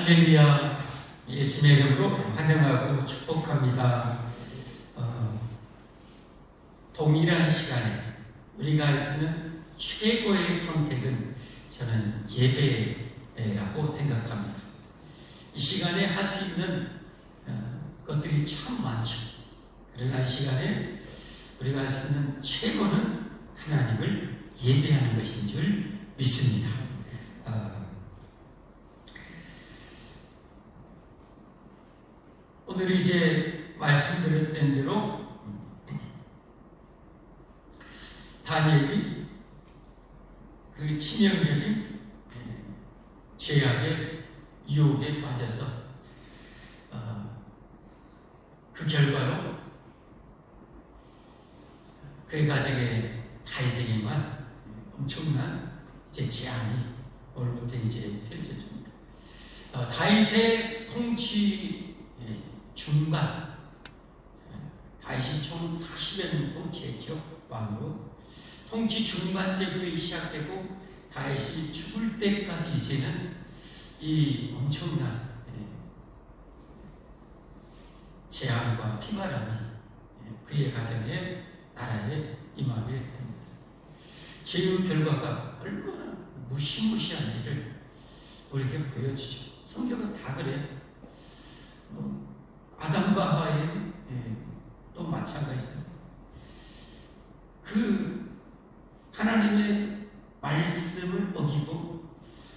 할렐루야. 예수님의 이름으로 환영하고 축복합니다. 동일한 시간에 우리가 할 수 있는 최고의 선택은 저는 예배라고 생각합니다. 이 시간에 할 수 있는 것들이 참 많죠. 그러나 이 시간에 우리가 할 수 있는 최고는 하나님을 예배하는 것인 줄 믿습니다. 오늘 이제 말씀드렸던 대로 다니엘이 그 치명적인 죄악의 유혹에 빠져서 그 결과로 그의 가정에 다윗에게만 엄청난 이제 재앙이 오늘부터 이제 펼쳐집니다. 다윗의 통치 중간, 다윗이 총 40여 년 통치했죠. 왕으로. 통치 중간 때부터 시작되고 다윗이 죽을 때까지 이제는 이 엄청난 재앙과 피바람이 그의 가정에 나라에 임하게 됩니다. 죄의 결과가 얼마나 무시무시한지를 우리에게 보여주죠. 성경은 다 그래요. 아담과 하와의 또 마찬가지죠. 그 하나님의 말씀을 어기고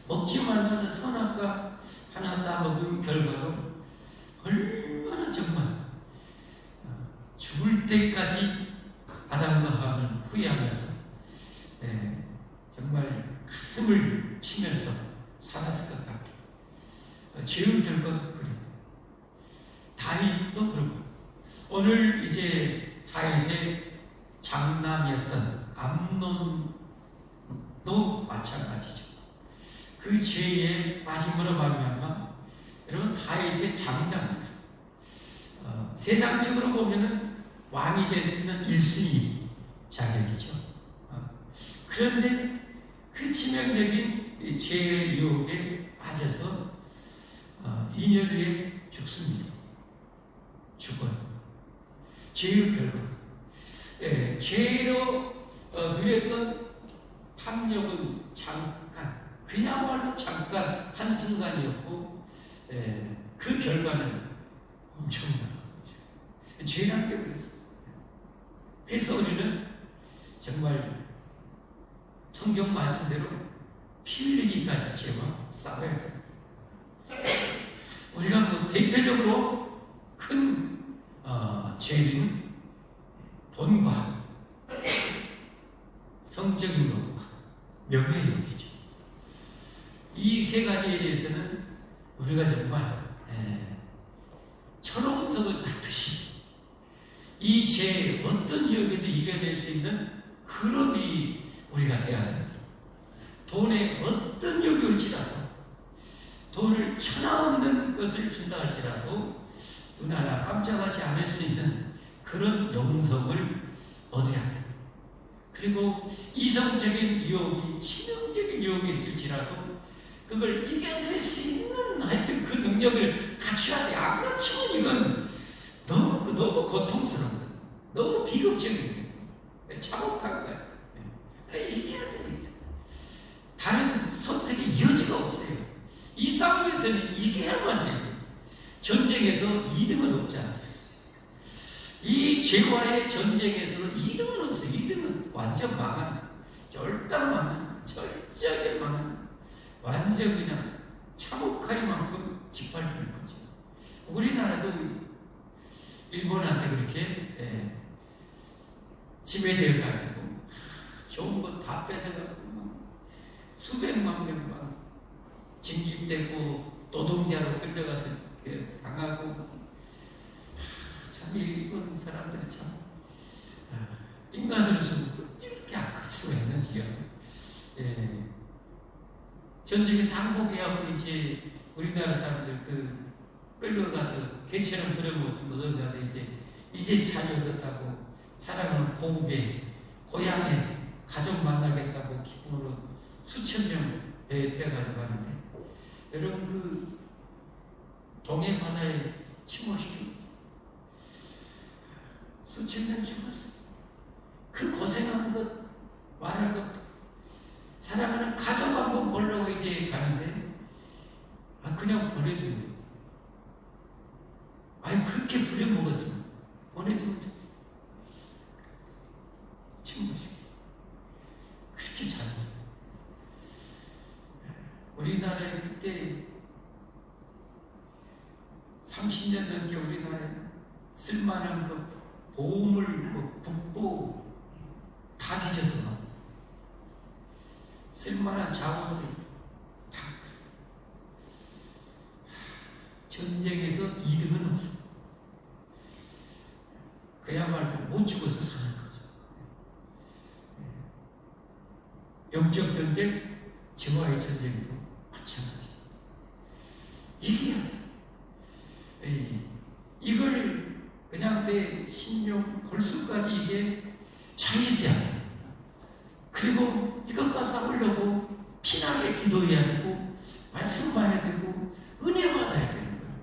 먹지 말라는 선악과 하나 따먹은 결과로 얼마나 정말 죽을 때까지 아담과 하와를 후회하면서 정말 가슴을 치면서 살았을 것 같아요. 죄의 결과가 그래요. 다윗도 그렇고 오늘 이제 다윗의 장남이었던 암논도 마찬가지죠. 그 죄에 빠짐으로 말미암아 여러분 다윗의 장자입니다. 세상적으로 보면은 왕이 될 수 있는 1순위 자격이죠. 그런데 그 치명적인 죄의 유혹에 빠져서 2년 후에 죽습니다. 죽어요. 죄의 결과. 죄로 누렸던 탐욕은 잠깐, 그야말로 잠깐 한순간이었고 그 결과는 엄청난 거죠. 죄라는 게 그랬어요. 그래서 우리는 정말 성경 말씀대로 피 흘리기까지 죄와 싸워야 됩니다. 우리가 뭐 대표적으로 큰 죄는 돈과 성적인 것과 명예욕이죠. 이 세 가지에 대해서는 우리가 정말 철옹석을 쌓듯이 이 죄의 어떤 유혹에도 이겨낼 수 있는 그룹이 우리가 되어야 됩니다. 돈에 어떤 유혹이 올지라도 돈을 천하 없는 것을 준다 할지라도 누나나 깜짝하지 않을 수 있는 그런 영성을 얻어야 됩니다. 그리고 이성적인 유혹이 치명적인 유혹이 있을지라도 그걸 이겨낼 수 있는 하여튼 그 능력을 갖춰야 돼. 안 갖추면 이건 너무 고통스러운 거예요. 너무 비극적인 거예요. 참혹한 거예요. 이겨야 돼. 다른 선택의 여지가 없어요. 이 싸움에서는 이겨야만 돼요. 전쟁에서 2등은 없잖아요. 이 죄와의 전쟁에서는 2등은 없어요. 2등은 완전 망한, 쫄딱 망한, 철저하게 망한, 완전 그냥 참혹할 짓밟히는 거죠. 우리나라도 일본한테 그렇게 침해되어가지고 좋은 거 다 뺏어가지고 수백만 명만 징집되고 노동자로 끌려가서 당하고 참 일본 사람들이 참 인간으로서 어찌 그렇게 악할 수가 있는지요. 전쟁에서 항복해하고 이제 우리나라 사람들 그 끌려가서 개처럼 부려먹던 노동자들 이제 자유 얻었다고 사랑하는 고국에 고향에 가족 만나겠다고 기쁨으로 수천 명 태어가지고 하는데 여러분 동해 바다에 침몰시키고 수천 명 죽었어. 그 고생한 것 말할 것도 사랑하는 가족 한번 보려고 이제 가는데 그냥 보내주는 거예요. 아니 그렇게 부려먹었으면 보내주면 돼. 침몰시켜. 그렇게 잘해. 우리나라에 그때 30년 넘게 우리나라에 쓸만한 그 보물, 북보 다 뒤져서 가. 쓸만한 자원을 다. 전쟁에서 2등은 없어. 그야말로 못 죽어서 사는 거죠. 영적 전쟁, 정화의 전쟁도 마찬가지. 이겨야 돼. 이걸 그냥 내 신용 골수까지 이게 잘 있어야 돼. 그리고 이것과 싸우려고 피나게 기도해야 되고 말씀 봐야 되고 은혜 받아야 되는 거예요.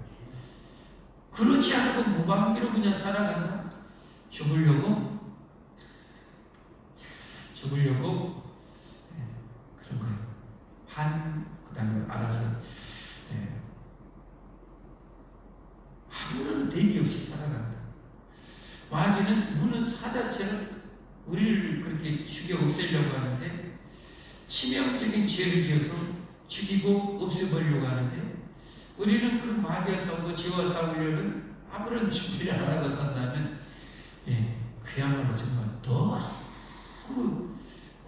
그렇지 않고 무방비로 그냥 살아간다. 죽으려고 그런 거예요. 그 다음에 알아서 아무런 대비 없이 살아간다. 마귀는 우는 사자처럼 우리를 그렇게 죽여 없애려고 하는데 치명적인 죄를 지어서 죽이고 없애버리려고 하는데 우리는 그 마귀와 싸우고 죄와 싸우려는 아무런 준비를 안 하고 산다면 그야말로 정말 너무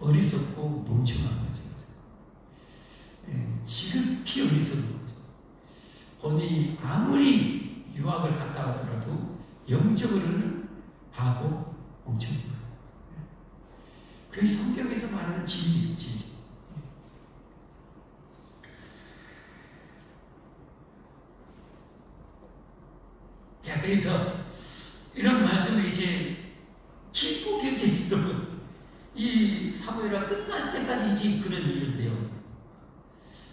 어리석고 멍청한 거죠. 지극히 어리석은 거죠. 본인이 아무리 유학을 갔다 하더라도 영적으로는 바보, 멍청한 거예요. 그게 성경에서 말하는 진리예요, 진리. 자, 그래서 이런 말씀을 이제 기쁘게 여러분, 이 사무엘화 끝날 때까지 지금 그런 일인데요.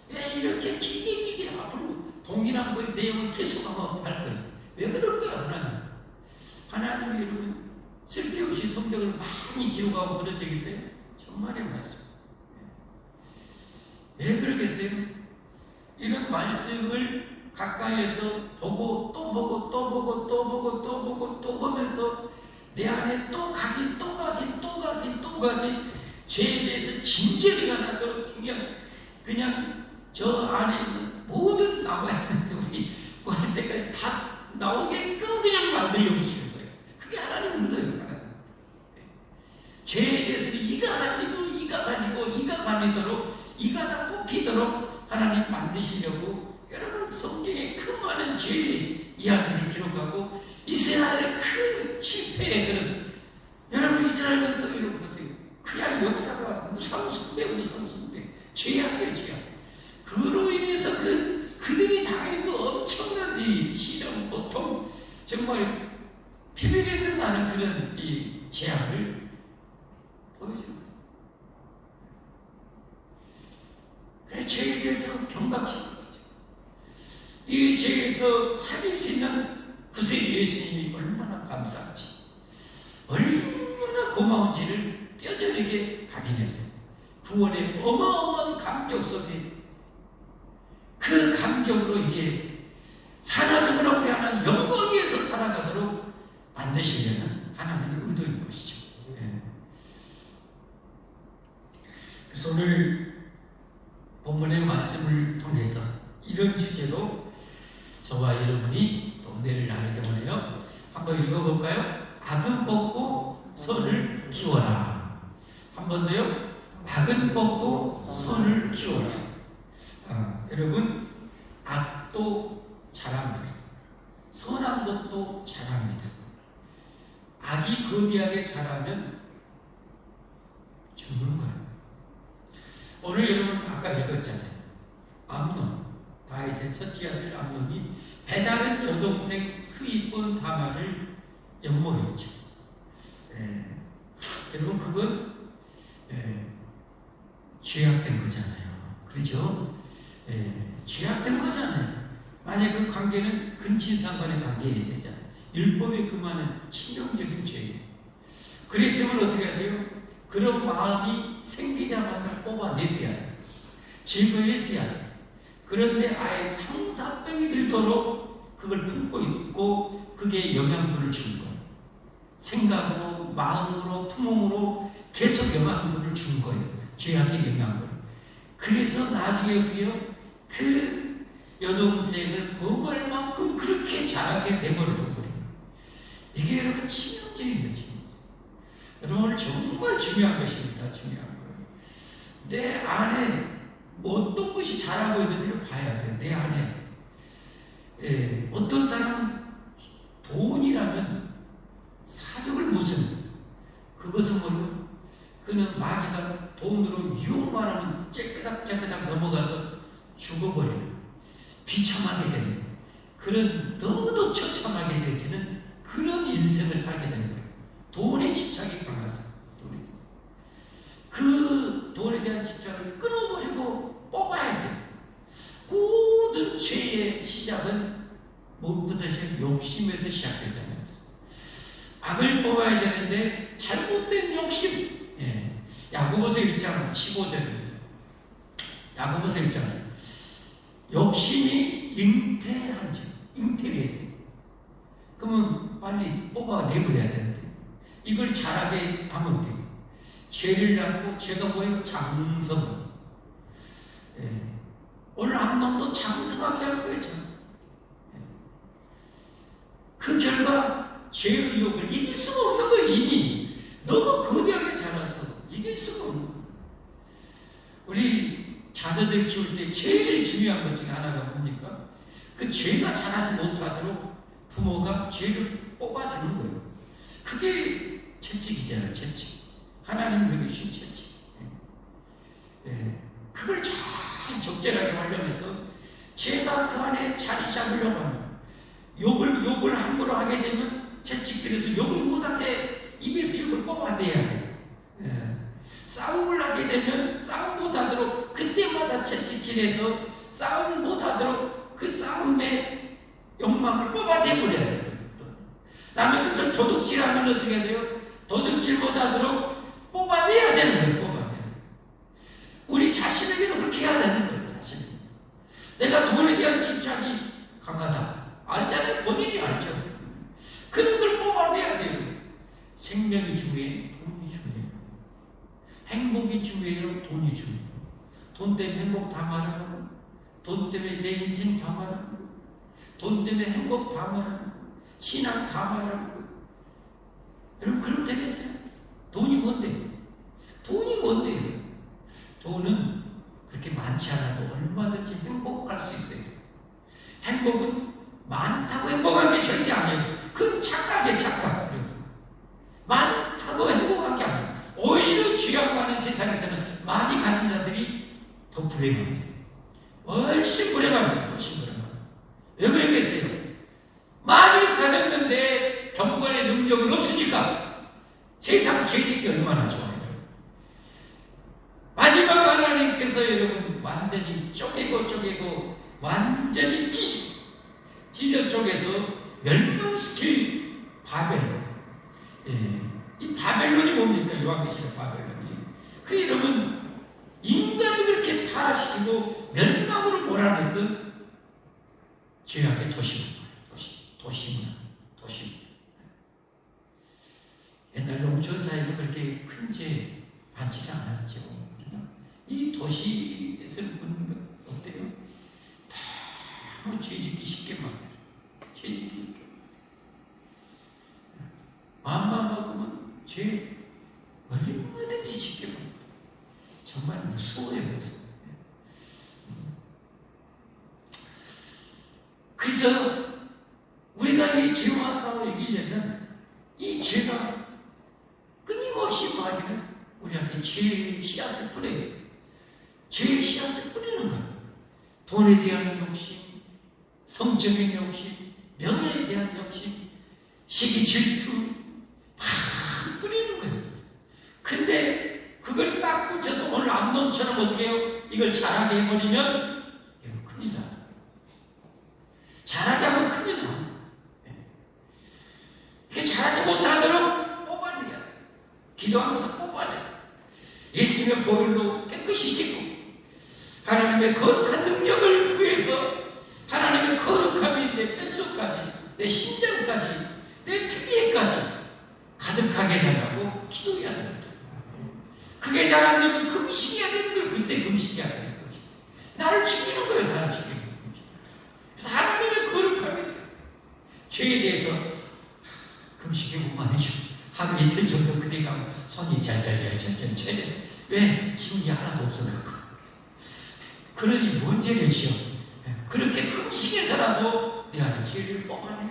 왜 이렇게 길게 앞으로 동일한 거의 내용을 계속하면 할 거예요. 왜 그럴까요, 하나님이 여러분 쓸데없이 성경을 많이 기록하고 그런 적 있어요? 정말의 말씀. 왜 그러겠어요? 이런 말씀을 가까이에서 보고 또 보고 또 보고 또 보고 또 보고 또 보면서 내 안에 또 가긴 죄에 대해서 진절이가 나도록 그냥 저 안에 있는 모든 나와야 되는데 우리 할 때까지 다 나오게끔 그냥 만들려고 하시는 거예요. 그게 하나님 의도예요. 죄에 대해서 이가 가리도록 이가 다 뽑히도록 하나님 만드시려고 여러분 성경에 그 많은 죄의 이야기를 기록하고 이스라엘의 그 실패의 그런 여러분 이스라엘 백성을 보세요. 그냥 역사가 우상숭배 죄악이에요. 그로 인해서 그들이 당한 그 엄청난 이 시련, 고통, 정말 피비린내 나는 그런 이 재앙을 보여주는 거예요. 그래서 죄에 대해서 경각심을 거죠. 이 죄에서 살릴 수 있는 구세 예수님이 얼마나 감사한지, 얼마나 고마운지를 뼈저리게 확인했어요. 구원의 어마어마한 감격 속에 그 감격으로 이제 산화적으로 우리 하나님 영광 위에서 살아가도록 만드시려는 하나님의 의도인 것이죠. 그래서 오늘 본문의 말씀을 통해서 이런 주제로 저와 여러분이 또 은혜를 나누게 원해요. 한번 읽어볼까요? 악은 뽑고 선을 키워라. 한 번 더요. 악은 뽑고 선을 키워라. 여러분, 악도 자랍니다. 선한 것도 자랍니다. 악이 거대하게 자라면 죽는 거예요. 오늘 여러분 아까 읽었잖아요. 암논, 다윗의 첫째 아들 암논이 배다른 여동생 그 이쁜 다말을 연모했죠. 여러분 그건 죄악된 거잖아요. 그렇죠? 죄악된 거잖아요. 만약 그 관계는 근친상 간의 관계여야 되잖아요. 율법에 금하는 치명적인 죄예요. 그랬으면 어떻게 해야 돼요? 그런 마음이 생기자마자 뽑아냈어야 돼요. 제거했어야 돼요. 그런데 아예 상사병이 들도록 그걸 품고 있고 그게 영향분을 준 거예요. 생각으로, 마음으로, 품음으로 계속 영향분을 준 거예요. 죄악의 영향분. 그래서 나중에 우리요, 그 여동생을 범할 만큼 그렇게 잘하게 내버려둬 버린 거예요. 이게 여러분 치명적인 거지. 여러분 오늘 정말 중요한 것입니다. 중요한 거예요. 내 안에 어떤 것이 잘하고 있는지를 봐야 돼요. 내 안에. 어떤 사람은 돈이라면 사적을 무슨 그것은 뭐요? 그는 마귀가 돈으로 유혹만 하면 째끄닥째끄닥 넘어가서 죽어버려요. 비참하게 되는 그런 너무도 처참하게 되어지는 그런 인생을 살게 되는 거예요. 돈에 집착이 강해서 그 돈에 대한 집착을 끊어버리고 뽑아야 돼요. 모든 죄의 시작은 무엇부터 욕심에서 시작되잖아요. 악을 뽑아야 되는데 잘못된 욕심. 야고보서 1장 15절입니다. 야고보서 1장 욕심이 잉태한 죄, 잉태를 했어요. 그러면 빨리 뽑아내버려야 되는데 이걸 잘하게 하면 돼요. 죄를 낳고 죄가 뭐예요? 장성. 오늘 한 놈도 장성하게 할 거예요. 장성. 그 결과 죄의 유혹을 이길 수가 없는 거예요. 이미 너무 거대하게 자라서 이길 수가 없는 거예요. 우리 자녀들 키울 때 제일 중요한 것 중에 하나가 뭡니까? 그 죄가 자라지 못하도록 부모가 죄를 뽑아주는 거예요. 그게 채찍이잖아요. 채찍. 하나님 여기신 채찍. 그걸 잘 적절하게 활용해서 죄가 그 안에 자리 잡으려고 합니다. 욕을 함부로 하게 되면 채찍들에서 욕을 못하게 입에서 욕을 뽑아내야 돼요. 싸움을 하게 되면 싸움 못하도록 그때마다 채찍질해서 싸움을 못하도록 그 싸움의 욕망을 뽑아내버려야 돼요. 남의 것을 도둑질하면 어떻게 해야 돼요? 도둑질 못하도록 뽑아내야 되는 거예요. 뽑아내야 돼요. 우리 자신에게도 그렇게 해야 되는 거예요. 자신. 내가 돈에 대한 집착이 강하다. 알잖아요. 본인이 알죠. 그런 걸 뽑아내야 돼요. 생명이 중요해요. 돈이 중요해요. 행복이 중요해요. 돈이 중요해요. 돈 때문에 행복 다 말하는 거. 돈 때문에 내 인생 다 말하는 거. 돈 때문에 행복 다 말하는 거. 신앙 다 말하는 거. 여러분 그럼 되겠어요? 돈이 뭔데? 돈이 뭔데요? 돈은 그렇게 많지 않아도 얼마든지 행복할 수 있어요. 행복은 많다고 행복한 게 절대 아니에요. 그건 착각이에요. 착각. 많다고 행복한 게 아니에요. 오히려 쥐약 많은 세상에서는 많이 가진 자들이 더 불행합니다. 훨씬 불행합니다. 훨씬 불행합니다. 왜 그러겠어요? 많이 가졌는데 경건의 능력은 없으니까 세상 죄짓기 얼마나 좋아요. 마지막 하나님께서 여러분 완전히 쪼개고 완전히 찢어 쪼개서 멸망시킬 바벨론. 이 바벨론이 뭡니까? 요한계시록 바벨론이. 그 여러분 인간을 그렇게 타락시키고 멸망으로 몰아냈던 죄악의 도시입니다. 도시. 옛날 농촌 사회는 그렇게 큰 죄 많지가 않았죠. 이 도시에서 보는 건 어때요? 다 죄짓기 쉽게 만들어. 죄짓기. 마음만 먹으면 죄 얼마든지 쉽게 만들어. 정말 무서워요. 그래서 우리가 이 죄와 싸워 이기려면 이 죄가 끊임없이 마귀는 우리한테 죄의 씨앗을 뿌려요. 죄의 씨앗을 뿌리는 거예요. 돈에 대한 욕심, 성적인 욕심, 명예에 대한 욕심, 시기 질투 막 뿌리는 거예요. 근데 그걸 딱 붙여서 오늘 암론처럼 어떻게 해요? 이걸 잘하게 해버리면 이거 큰일 나요. 기도하면서 뽑아내. 예수님의 보혈로 깨끗이 씻고 하나님의 거룩한 능력을 구해서 하나님의 거룩함이 내 뼛속까지, 내 심장까지, 내 피부에까지 가득하게 달라고 기도해야 됩니다. 그게 잘 안 되면 금식해야 되는 거예요. 그때 금식해야 되는 거죠. 나를 죽이는 거예요. 나를 죽이는 거예요. 그래서 하나님의 거룩함이 죄에 대해서 금식해보면 해줘. 하루 이틀 정도 그래가면 손이 잘잘잘잘잘 채네. 왜? 기운이 하나도 없어갖고. 그러니 뭔 죄를 지어? 그렇게 금식해서라도 내 안에 죄를 뽑아내.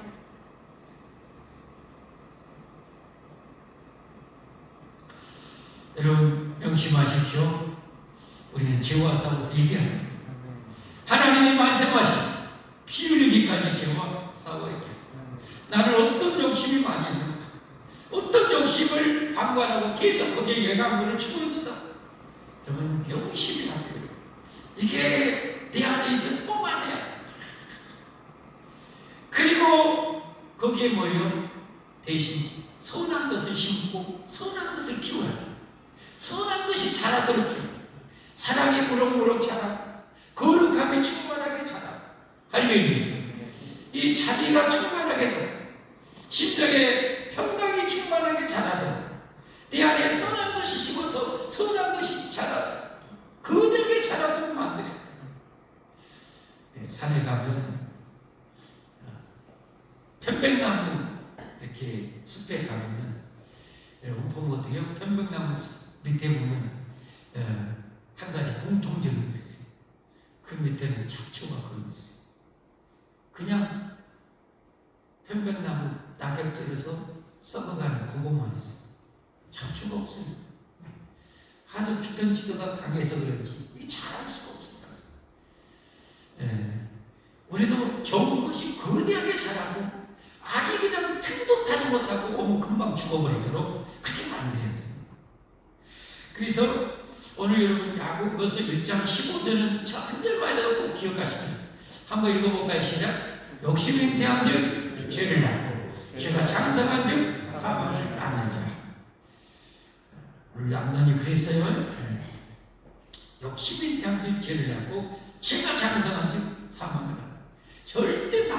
여러분 명심하십시오. 우리는 죄와 싸워서 이겨야 합니다. 하나님이 말씀하셨습니다. 피 흘리기까지 죄와 싸워야 돼. 나는 어떤 욕심이 많이 있는가? 어떤 욕심을 방관하고 계속 거기에 영향물을 주고 있는가? 여러분 욕심이라고 해요. 이게 내 안에 있어 뽑아내야 돼. 그리고 거기에 뭐예요? 대신 선한 것을 심고 선한 것을 키워야 돼. 선한 것이 자라도록 키워야 돼. 사랑이 무럭무럭 자라, 거룩함이 충만하게 자라. 할렐루야. 이 자비가 충만하게 자라, 심령의 평강이 충만하게 자라도록 내 안에 선한 것이 심어서 선한 것이 자라서 그대로 자라도록 만들어야 돼. 산에 가면 편백나무 이렇게 숲에 가보면 여러분 보면 어떻게요? 편백나무 밑에 보면 한 가지 공통적인 게 있어요. 그 밑에는 잡초가 걸려 있어요. 그냥 편백나무 낙엽들에서 썩어가는 그것만 있어요. 잡초가 없어요. 하도 피톤치드가 강해서 그런지 이게 자랄 수가 없어요. 우리도 좋은 것이 거대하게 자라고 악이 그냥 틈도 타지 못하고 오면 금방 죽어버리도록 그렇게 만들어야 돼요. 그래서 오늘 여러분 야고보서 1장 15절은 저 한 절만이라도 꼭 기억하시면 한번 읽어볼까요? 시작. 욕심이 대한즉 죄를 낳고 죄가 장성한즉 사망을 낳느니라. 우리 암론이 그랬어요. 욕심이 대한즉 죄를 낳고 죄가 장성한즉 사망을 낳느니라. 절대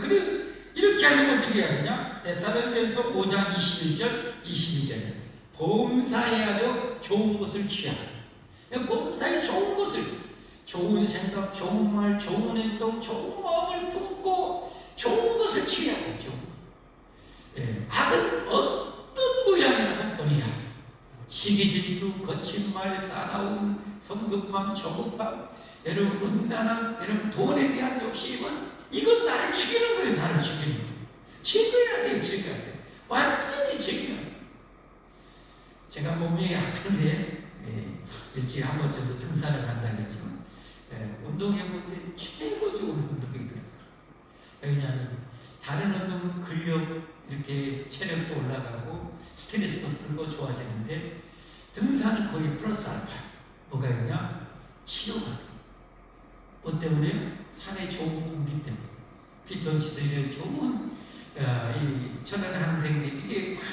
그래 이렇게 하려면 어떻게 해야 되냐? 데살로니가서 5장 21절 22절에 범사에 하려 좋은 것을 취하라. 범사에 좋은 것을, 좋은 생각, 좋은 말, 좋은 행동, 좋은 마음을 품고 좋은 것을 취해야 되죠. 악은 어떤 모양이라도 버리라. 시기 질투, 거친 말, 사나움, 성급함, 조급함, 여러분 음란함, 여러분 돈에 대한 욕심은 이건 나를 죽이는 거예요. 나를 죽이는 거예요. 제거해야 돼요. 제거해야 돼요. 완전히 제거해야 돼요. 제가 몸이 아픈데 일주일에 한 번 정도 등산을 간다고 했지만 운동해보는데 최고 좋은 운동이더라고요. 왜냐하면 다른 운동은 근력 이렇게 체력도 올라가고 스트레스도 풀고 좋아지는데 등산은 거의 플러스 알파. 뭐가 있냐? 치료가 돼. 뭐 때문에? 산에 좋은 공기 때문에. 피톤치드의 좋은 이 천연 항생제 이게 확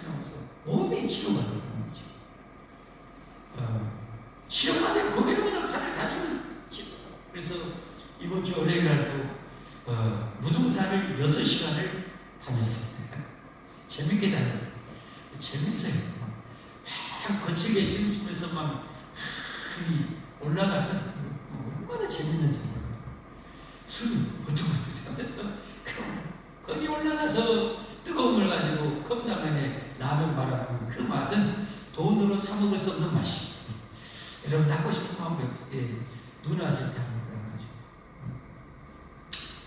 나와서 몸이 치료가 되는 거죠. 치료가 되고 거기는 그냥 산을 다니면 치료. 그래서 이번 주 월요일날도 무등산을 6시간을 다녔어요. 재밌게 다녔어요. 재밌어요. 막 거칠게 심으면서 막 올라가면 얼마나 재밌는지 몰라요. 술은 부들부들하면서 거기 올라가서 뜨거운 물 가지고 컵라면에 라면 말아보면 그 맛은 돈으로 사 먹을 수 없는 맛이에요. 여러분 하고 싶은 마음 눈 왔을 때 하는 거죠.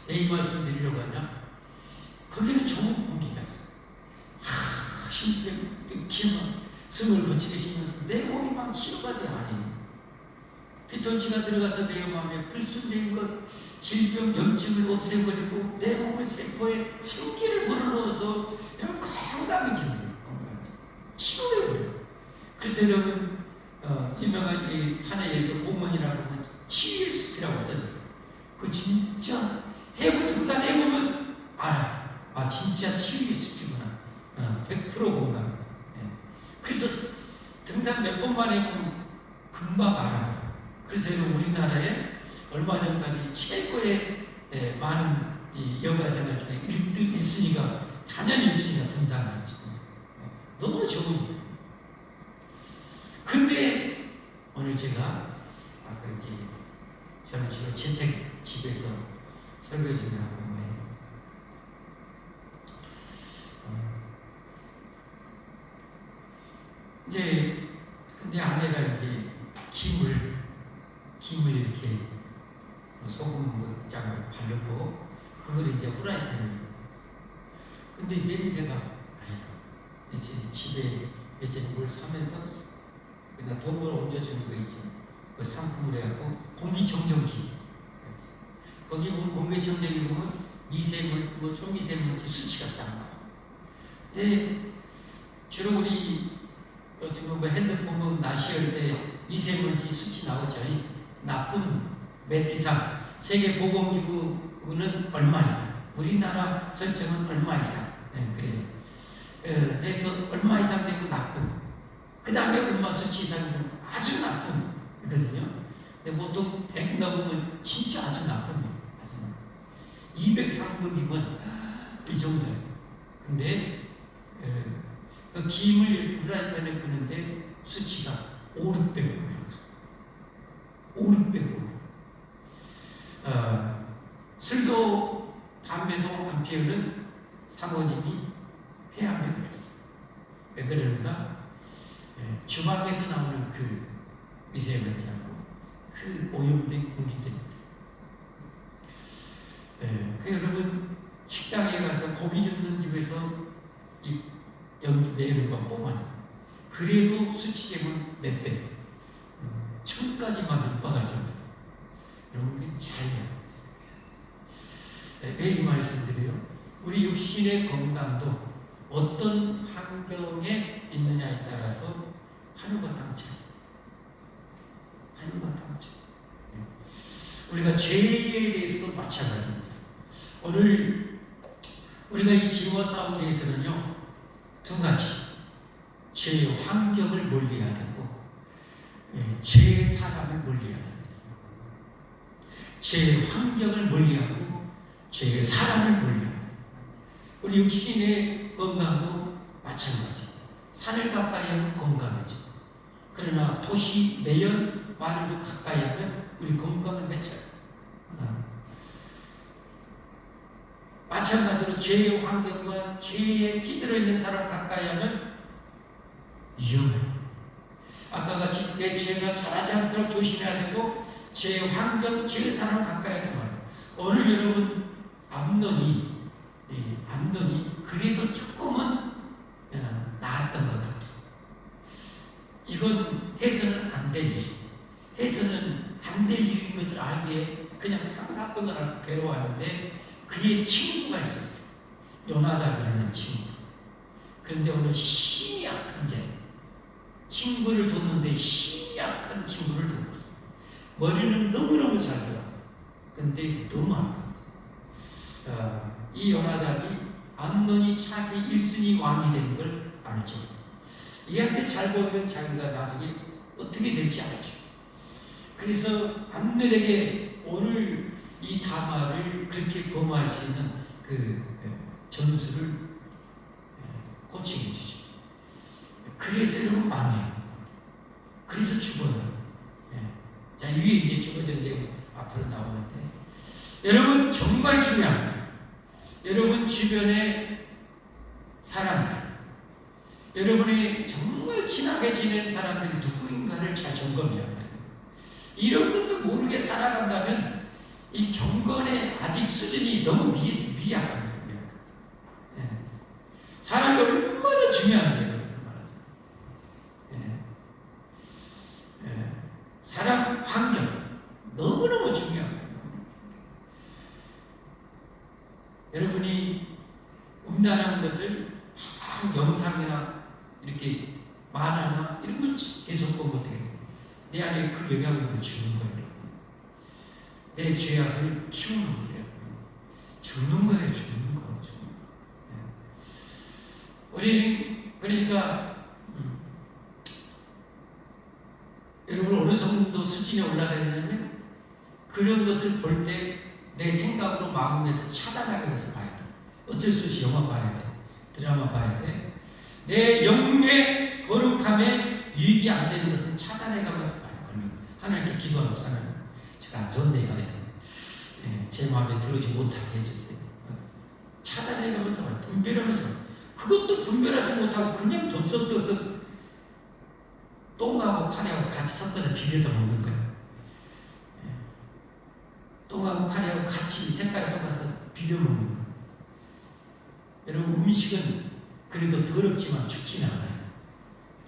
내 이 말씀 드리려고 하냐? 거기는 좋은 공기가 있어요. 심플하게 기만 숨을 거치게 쉬면서 내 몸이 막 치료가 돼. 아니 피톤치가 들어가서 내 마음에 불순대인 것, 질병, 염증을 없애버리고 내 몸의 세포에 생기를 불어넣어서 건강해지는 거예요. 치료해버려요. 그래서 여러분 유명한 이 산의 예를 공원이라고 하면 치유의 숲이라고 써졌어요. 그 진짜 등산해 보면 알아. 아 진짜 치유의 숲이구나. 100% 공감. 그래서 등산 몇 번만 해보면 금방 알아요. 그래서 우리나라에 얼마 전까지 최고의 많은 이 여가생활 중에 1순위가 단연 1순위가 등산이었죠. 너무 좋은 일이에요. 근데 오늘 제가 아까 이제 저는 주로 재택 집에서 설교 중이라고 하네요. 이제 근데 아내가 이제 김을 이렇게 소금 장을 바르고 그걸 이제 후라이팬에 근데 냄새가 이제 집에 이제 뭘 사면서 그냥 돈을 얹어주는 거 있지 그 상품을 해갖고 공기청정기 거기 보면 공기청정기 보면 미세먼지 뭐 초미세먼지 수치가 딱 나와. 근데 주로 우리 요즘 뭐 핸드폰 보면 날씨할 때 미세먼지 수치 나오죠. 나쁜 몇 이상 세계보건기구는 얼마 이상 우리나라 설정은 얼마 이상 그래요. 그래서 얼마 이상 되고 나쁜 그 다음에 얼마 수치 이상 되면 아주 나쁜 거거든요. 근데 보통 100 넘으면 진짜 아주 나쁜 거예요. 203급이면 이 정도예요. 근데 그 김을 후라이팬에 끄는데 수치가 5, 600 올라가. 5, 600 올라가. 술도 담배도 안 피우는 사모님이 폐암에 걸렸어요. 왜 그러니까 주방에서 나오는 그 미세먼지하고 그 오염된 공기 때문에. 여러분 식당에 가서 고기 줍는 집에서 이 연기 내는 거 뽕하니까 그래도 수치제면 몇 배, 1000까지 막 육박할 정도. 여러분 잘 해야 왜 이 말씀드려요? 우리 육신의 건강도 어떤 환경에 있느냐에 따라서 하늘과 땅 차이. 하늘과 땅 차이. 우리가 죄에 대해서도 마찬가지입니다. 오늘 우리가 이 죄와 싸움에 대해서는요, 두 가지. 죄의 환경을 멀리해야 되고, 죄의 사람을 멀리해야 됩니다. 죄의 환경을 멀리하고, 죄의 사람을 멀리해야 됩니다. 우리 육신의 건강도 마찬가지. 산을 가까이 하면 건강하지. 그러나 도시, 매연, 마을도 가까이 하면 우리 건강을 해쳐요. 마찬가지로 죄의 환경과 죄에 찌들어 있는 사람 가까이 하면 위험해요. 아까 같이 내 죄가 잘하지 않도록 조심해야 되고, 죄의 환경, 죄의 사람 가까이 하지 말아요. 오늘 여러분, 암론이 그래도 조금은 나았던 것 같아요. 이건 해서는 안 될 일. 해서는 안 될 일인 것을 알기에 그냥 상사병을 앓고 괴로워하는데 그의 친구가 있었어요. 요나답이라는 친구. 그런데 오늘 심히 약한 자. 친구를 돕는데 심히 약한 친구를 돕았어요. 머리는 너무너무 잘 들어. 근데 너무 약한 이 요나답이 암논이 차기 1순위 왕이 된 걸 알죠. 얘한테 잘 보면 자기가 나중에 어떻게 될지 알죠. 그래서 암논에게 오늘 이 다말을 그렇게 범할 수 있는 그 전술을 코칭해 주죠. 그래서 여러분 망해요. 그래서 죽어요. 자, 위에 이제 죽어졌는데 앞으로 나오는데 여러분 정말 중요합니다. 여러분 주변의 사람들, 여러분이 정말 친하게 지내는 사람들이 누구인가를 잘 점검해야 돼요. 이런 것도 모르게 살아간다면 이 경건의 아직 수준이 너무 미약한 거예요. 사람이 얼마나 중요한데요. 사람 환경 너무너무 중요합니다. 여러분이 음란한 것을 영상이나 이렇게 만화나 이런 걸 계속 보면 돼요. 내 안에 그 영향력을 주는 거예요. 내 죄악을 키우는 거예요. 주는 거예요. 주는 거. 우리는 그러니까 수준에 올라가야 되냐면 그런 것을 볼 때 내 생각으로 마음에서 차단하면서 봐야 돼. 어쩔 수 없이 영화 봐야 돼. 드라마 봐야 돼. 내 영의 거룩함에 유익이 안 되는 것은 차단해가면서 봐요. 그러면 하나님께 기도하면서 하나님, 제가 안 좋은 데 가야 돼. 제 마음에 들어오지 못하게 해주세요. 차단해가면서 봐요. 분별하면서 봐요. 그것도 분별하지 못하고 그냥 덥석덥석 똥하고 카레하고 같이 섞어서 비벼서 먹는 거예요. 똥하고 카레하고 같이 색깔이 똑같아서 비벼 먹는 거예요. 여러분, 음식은 그래도 더럽지만 죽지는 않아요.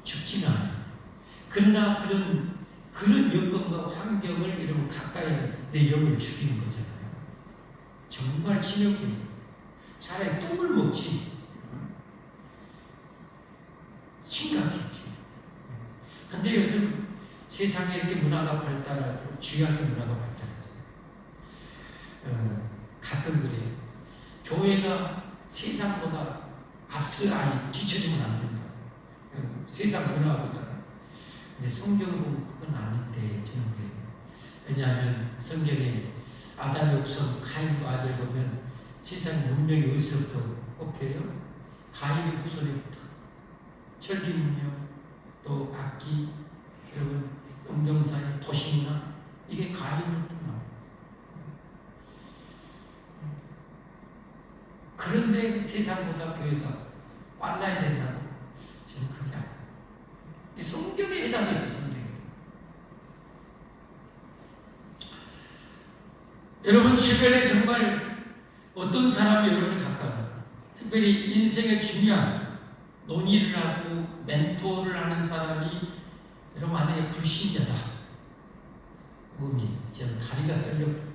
죽지는 않아요. 그러나 그런 여건과 환경을 여러분 가까이 내 영을 죽이는 거잖아요. 정말 치명적이에요. 차라리 똥을 먹지. 심각해요. 근데 요즘 세상에 이렇게 문화가 발달해서 주양의 문화가 발달해서 가끔 그래요. 교회가 세상보다 뒤처지면 안 된다. 세상 문화보다. 근데 성경을 보면 그건 아닌데 저는 그래요. 왜냐하면 성경에 아담의 후손 가인과 아벨 보면 세상 문명이 어디서부터 꼽혀요? 가인의 후손에부터 철기 문명, 또 악기, 여러분 음경사의 도시문화, 이게 가인으로부터 나와요. 그런데 세상보다 교회가 빨라야 된다고 저는 그게 아니에요. 이 성경에 해답이 있어요. 성경에. 여러분 주변에 정말 어떤 사람이 여러분이 가까워요. 특별히 인생의 중요한 논의를 하고 멘토를 하는 사람이 여러분 만약에 불신자다. 저는 다리가 떨려요.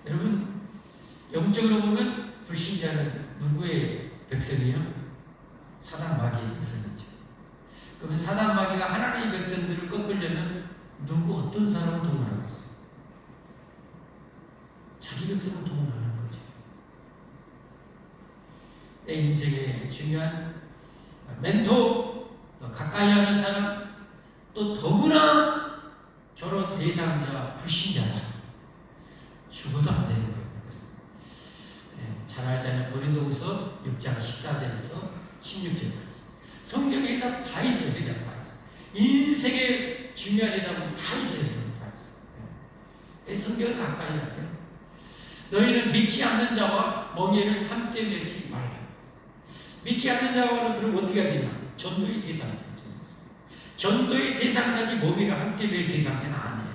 여러분 영적으로 보면 불신자는 누구의 백성이요? 사단 마귀의 백성이죠. 그러면 사단 마귀가 하나님의 백성들을 꺾으려면 어떤 사람을 동원하고 있어요? 자기 백성을 동원하는 거죠. 내 인생의 중요한 멘토, 가까이 하는 사람, 또 더구나 결혼 대상자, 불신자다. 죽어도 안 되는 거예요. 잘 알잖아요. 고린도후서 6장 14절에서 16절까지. 성경에 다 있어요. 그냥 다 있어요. 인생의 중요한 대답은 다 있어요. 다 있어요. 성경을 가까이 하세요. 너희는 믿지 않는 자와 멍에를 함께 맺지 말라. 믿지 않는 자와는 그럼 어떻게 해야 되냐? 전도의 대상자. 전도의 대상자지 멍에를 함께 맺을 대상자는 아니에요.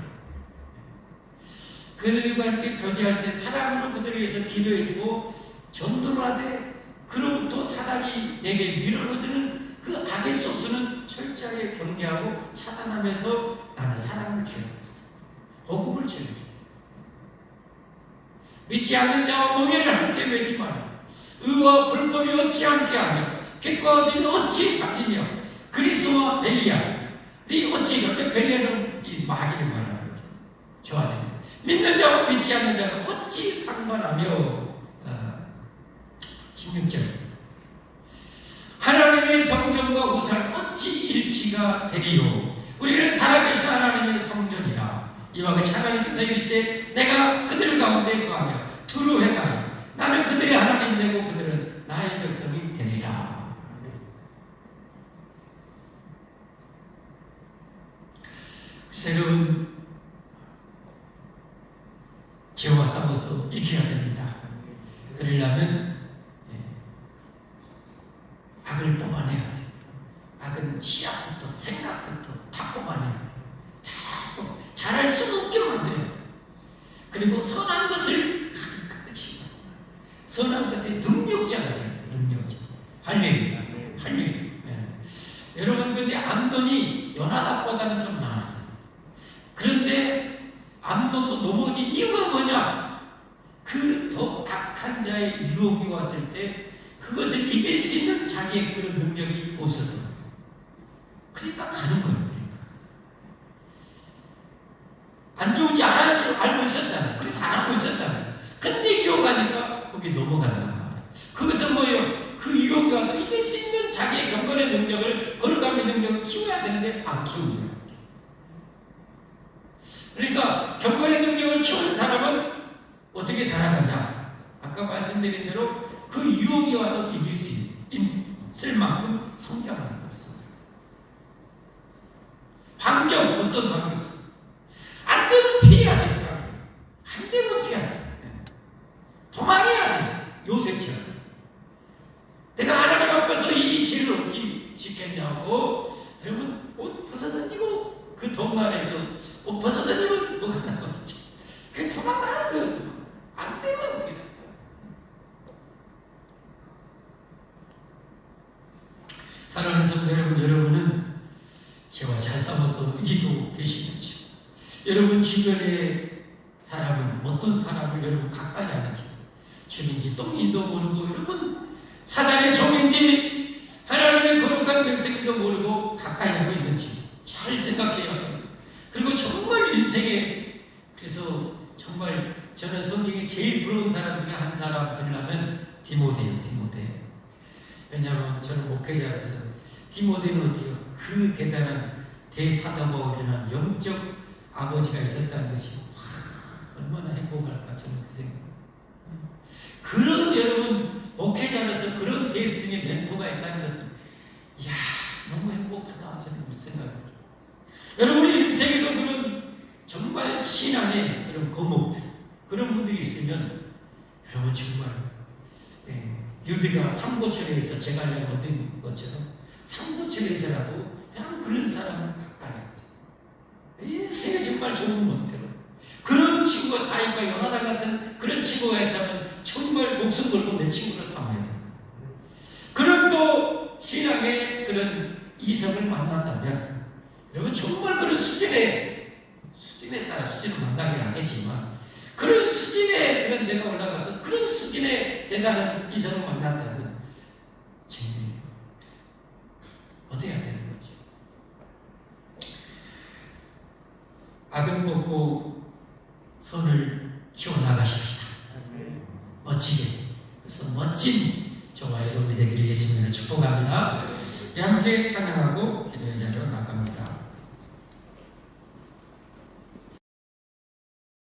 그들과 함께 교제할 때 사랑으로 그들을 위해서 기도해주고 전도를 하되 그로부터 사단이 내게 밀어넣는 그 악의 소스는 철저하게 경계하고 차단하면서 나는 사랑을 취합니다. 복음을 취합니다. 믿지 않는 자와 멍에를 함께 맺지 마라. 의와 불법이 어찌 함께 하며 객과 어둠이 어찌 사귀며 그리스도와 벨리알이 어찌 이렇게 벨리알은 이 마귀를 말하는 거죠. 좋아하는 믿는 자와 믿지 않는 자가 어찌 상관하며 16절 하나님의 성전과 우상 어찌 일치가 되리요. 우리는 살아계신 하나님의 성전이라. 이와 같이 하나님께서 이르시되 내가 그들 가운데 거하며 두루 행하여 나는 그들의 하나님 되고 그들은 나의 백성이 되리라. 여러분 죄와 싸워서 이겨야 됩니다. 그러려면 악을 뽑아내야 돼요. 악은 시야부터 생각부터 다 뽑아내야 돼요. 다 잘할 수 없게 만들어야 돼요. 그리고 선한 것을 가득가득 선한 것의 능력자가 돼야 돼요. 능력자. 할렐루야. 할렐루야. 여러분 근데 암돈이 요나답보다는 좀 나았어요. 그런데 암돈도 넘어진 이유가 뭐냐? 그 더 악한 자의 유혹이 왔을 때 그것을 이길 수 있는 자기의 그런 능력이 없었던 거예요. 그러니까 가는 거예요. 안 좋은지 알고 있었잖아요. 그래서 안 하고 있었잖아요. 근데 유혹하니까 거기 넘어간단 말이에요. 그것은 뭐예요? 그 유혹과 이길 수 있는 자기의 경건의 능력을, 거룩함의 능력을 키워야 되는데 안 키웁니다. 그러니까 경건의 능력을 키우는 사람은 어떻게 살아가냐? 아까 말씀드린 대로 그 유혹이 와도 이길 수 있을 만큼 성장하는 것입니다. 환경, 어떤 환경? 안 되면 피해야 돼요. 안 되면 피해야 돼요. 도망해야 돼요. 요셉처럼. 내가 하나님 앞에서 이 죄를 어찌 짓겠냐고. 여러분, 옷 벗어던지고 그 동안에서 옷 벗어던지고 뭐가 나오지? 그게 도망가는 거예요. 안 되면 그냥. 사랑하는 성도 여러분, 여러분은 저와 잘 싸워서 이기고 계시는지, 여러분 주변의 사람은 어떤 사람을 여러분 가까이 하는지, 주인지 똥인지도 모르고, 여러분 사단의 종인지 하나님의 거룩한 백성인지도 모르고 가까이 하고 있는지 잘 생각해야 합니다. 그리고 정말 인생에, 그래서 정말 저는 성경에 제일 부러운 사람 중에 한 사람 들라면 디모데요. 왜냐하면 저는 목회자로서 디모데는 어디요? 그 대단한 대사도 바울이라는 영적 아버지가 있었다는 것이 얼마나 행복할까, 저는 그 생각. 그런 여러분 목회자로서 그런 대스님의 멘토가 있다는 것은 이야 너무 행복하다, 저는 그 생각을. 여러분의 인생에도 그런 정말 신앙의 그런 거목들, 그런 분들이 있으면 여러분 정말 유비가 삼고초려에서 제갈량을 얻은 것처럼 삼고초려에서라도 그냥 그런 사람을 가까이 하죠. 인생에 정말 좋은 모델로 그런 친구가 다윗과 요나단 같은 그런 친구가 있다면 정말 목숨 걸고 내 친구를 삼아야 됩니다. 그런 또 신앙의 그런 이성을 만났다면 여러분 정말 그런 수준에 따라 수준을 만나긴 하겠지만 그런 수준에 그런 내가 올라가서 그런 수준에 대단한 이성을 만났다면 재미있는 어떻게 해야 되는 거지? 악은 뽑고 선을 키워나가십시다. 멋지게. 그래서 멋진 저와 여러분이 되기를 예수님으로 축복합니다. 함께 찬양하고 기도의 자리로 나갑니다.